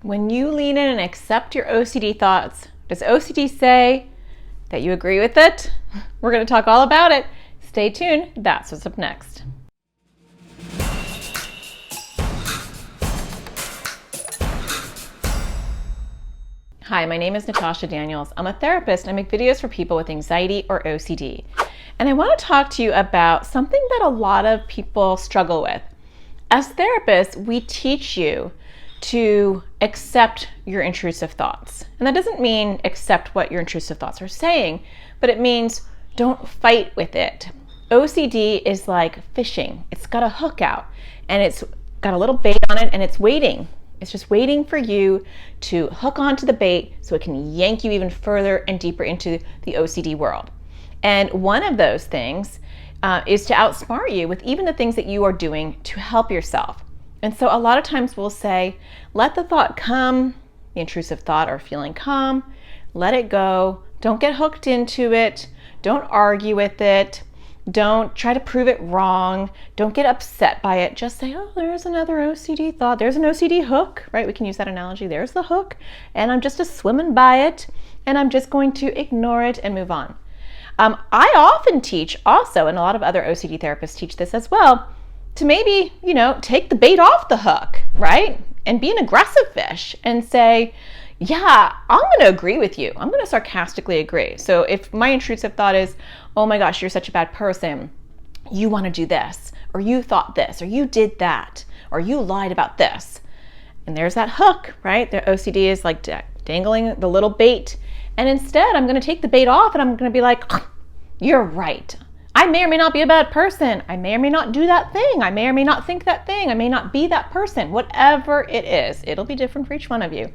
When you lean in and accept your OCD thoughts, does OCD say that you agree with it? We're going to talk all about it. Stay tuned. That's what's up next. Hi, my name is Natasha Daniels. I'm a therapist and I make videos for people with anxiety or OCD. And I want to talk to you about something that a lot of people struggle with. As therapists, we teach you to accept your intrusive thoughts. And that doesn't mean accept what your intrusive thoughts are saying, but it means don't fight with it. OCD is like fishing. It's got a hook out and it's got a little bait on it and it's waiting. It's just waiting for you to hook onto the bait so it can yank you even further and deeper into the OCD world. And one of those things is to outsmart you with even the things that you are doing to help yourself. And so a lot of times we'll say, let the thought come, the intrusive thought or feeling come, let it go, don't get hooked into it, don't argue with it, don't try to prove it wrong, don't get upset by it, just say, oh, there's another OCD thought, there's an OCD hook, right? We can use that analogy, there's the hook, and I'm just swimming by it, and I'm just going to ignore it and move on. I often teach also, and a lot of other OCD therapists teach this as well, to maybe, take the bait off the hook, right? And be an aggressive fish and say, yeah, I'm going to agree with you. I'm going to sarcastically agree. So if my intrusive thought is, oh my gosh, you're such a bad person, you want to do this, or you thought this, or you did that, or you lied about this. And there's that hook, right? The OCD is like dangling the little bait. And instead, I'm going to take the bait off and I'm going to be like, you're right. I may or may not be a bad person. I may or may not do that thing. I may or may not think that thing. I may not be that person. Whatever it is, it'll be different for each one of you.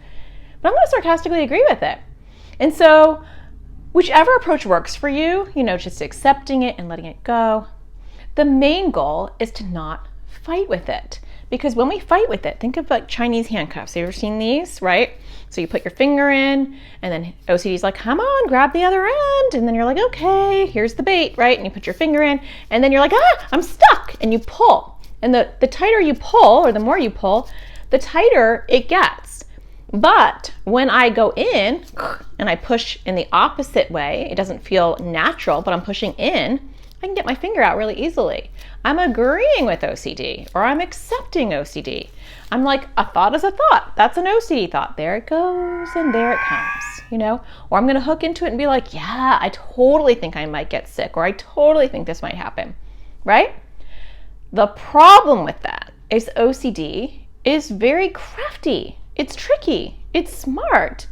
But I'm going to sarcastically agree with it. And so whichever approach works for you, just accepting it and letting it go, the main goal is to not fight with it. Because when we fight with it, think of like Chinese handcuffs. Have you ever seen these, right? So you put your finger in and then OCD's like, come on, grab the other end. And then you're like, okay, here's the bait, right? And you put your finger in and then you're like, I'm stuck. And you pull. And the tighter you pull or the more you pull, the tighter it gets. But when I go in and I push in the opposite way, it doesn't feel natural, but I'm pushing in, I can get my finger out really easily. I'm agreeing with OCD or I'm accepting OCD. I'm like, a thought is a thought. That's an OCD thought. There it goes and there it comes, Or I'm going to hook into it and be like, yeah, I totally think I might get sick or I totally think this might happen, right? The problem with that is OCD is very crafty. It's tricky, it's smart,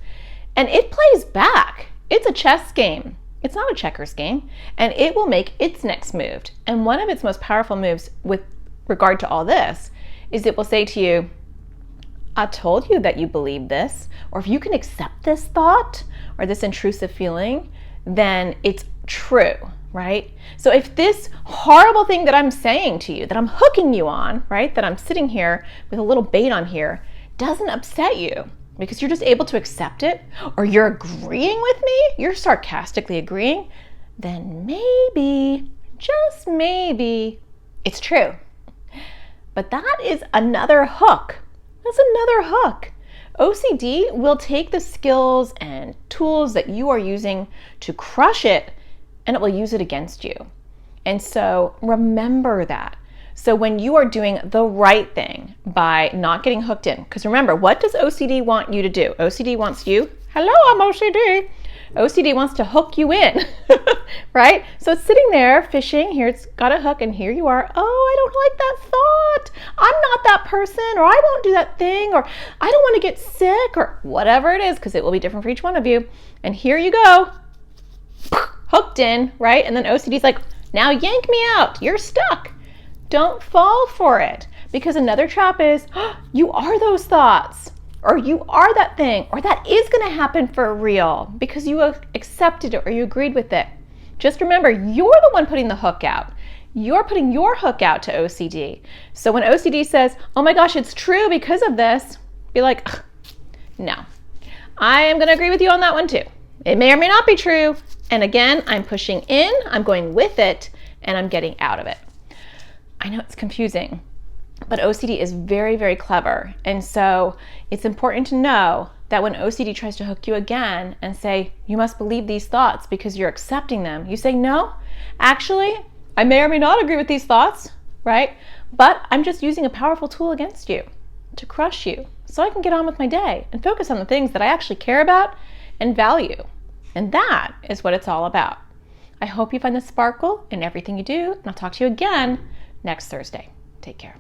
and it plays back. It's a chess game. It's not a checkers game, and it will make its next move. And one of its most powerful moves with regard to all this is it will say to you, I told you that you believe this, or if you can accept this thought or this intrusive feeling, then it's true, right? So if this horrible thing that I'm saying to you, that I'm hooking you on, right, that I'm sitting here with a little bait on here, doesn't upset you because you're just able to accept it, or you're agreeing with me, you're sarcastically agreeing, then maybe, just maybe, it's true. But that is another hook. That's another hook. OCD will take the skills and tools that you are using to crush it, and it will use it against you. And so remember that. So when you are doing the right thing by not getting hooked in, because remember, what does OCD want you to do? OCD wants you, hello, I'm OCD. OCD wants to hook you in, right? So it's sitting there fishing, here it's got a hook and here you are, oh, I don't like that thought. I'm not that person, or I won't do that thing, or I don't want to get sick, or whatever it is, because it will be different for each one of you. And here you go, hooked in, right? And then OCD's like, now yank me out, you're stuck. Don't fall for it, because another trap is, you are those thoughts, or you are that thing, or that is going to happen for real because you accepted it or you agreed with it. Just remember, you're the one putting the hook out. You're putting your hook out to OCD. So when OCD says, oh my gosh, it's true because of this, be like, no, I am going to agree with you on that one too. It may or may not be true. And again, I'm pushing in, I'm going with it, and I'm getting out of it. I know it's confusing. But OCD is very, very clever. And so it's important to know that when OCD tries to hook you again and say, you must believe these thoughts because you're accepting them, you say, no, actually, I may or may not agree with these thoughts, right? But I'm just using a powerful tool against you to crush you so I can get on with my day and focus on the things that I actually care about and value. And that is what it's all about. I hope you find the sparkle in everything you do, and I'll talk to you again next Thursday. Take care.